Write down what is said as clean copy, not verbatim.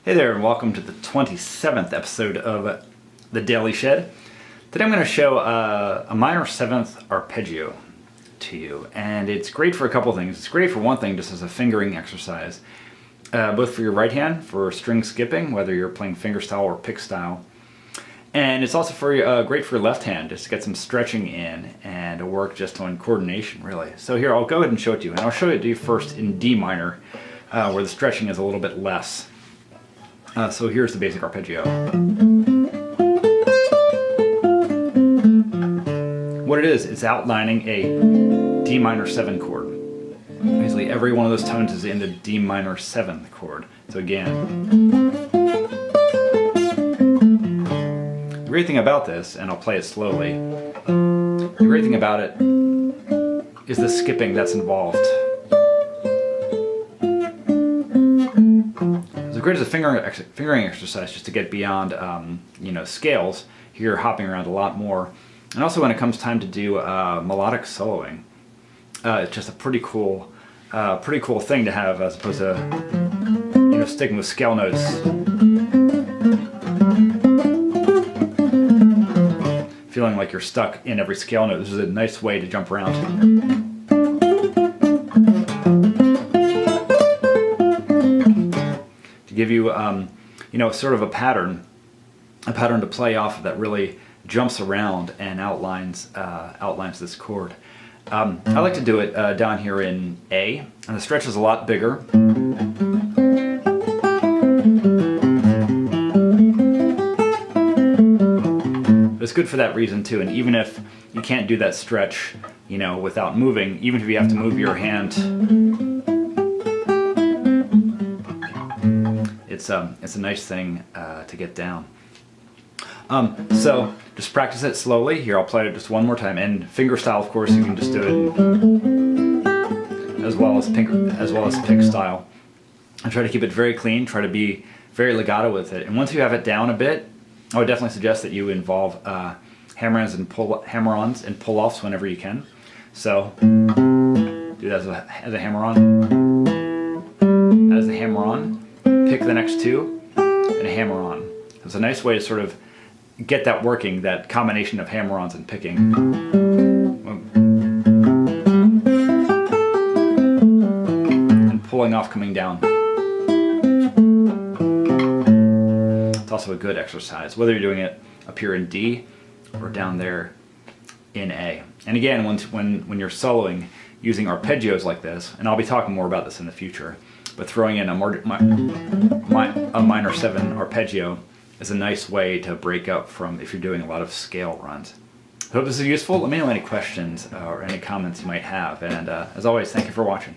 Hey there, and welcome to the 27th episode of the Daily Shed. Today I'm going to show a minor 7th arpeggio to you, and it's great for a couple things. It's great for one thing, just as a fingering exercise, both for your right hand for string skipping, whether you're playing fingerstyle or pick style, and it's also for great for your left hand, just to get some stretching in and to work just on coordination, really. So here, I'll go ahead and show it to you, and I'll show it to you first in D minor, where the stretching is a little bit less. So here's the basic arpeggio. What it is, it's outlining a D minor 7 chord. Basically every one of those tones is in the D minor 7th chord. So again. The great thing about this, and I'll play it slowly, the great thing about it is the skipping that's involved. Great as a fingering exercise, just to get beyond scales. Here you're hopping around a lot more, and also when it comes time to do melodic soloing, it's just a pretty cool thing to have, as opposed to sticking with scale notes. Feeling like you're stuck in every scale note. This is a nice way to jump around. Give you, sort of a pattern to play off of that really jumps around and outlines this chord. I like to do it down here in A, and the stretch is a lot bigger. It's good for that reason too, and even if you can't do that stretch, without moving, even if you have to move your hand, it's a nice thing to get down. So just practice it slowly. Here, I'll play it just one more time. And fingerstyle, of course, you can just do it as well as pick style. And try to keep it very clean. Try to be very legato with it. And once you have it down a bit, I would definitely suggest that you involve hammer-ons and pull-offs whenever you can. So do that as a hammer-on. As a hammer-on. Pick the next two, and a hammer-on. It's a nice way to sort of get that working, that combination of hammer-ons and picking. And pulling off coming down. It's also a good exercise, whether you're doing it up here in D or down there in A. And again, when you're soloing using arpeggios like this, and I'll be talking more about this in the future, but throwing in a minor 7 arpeggio is a nice way to break up from if you're doing a lot of scale runs. I hope this is useful. Let me know any questions or any comments you might have. And as always, thank you for watching.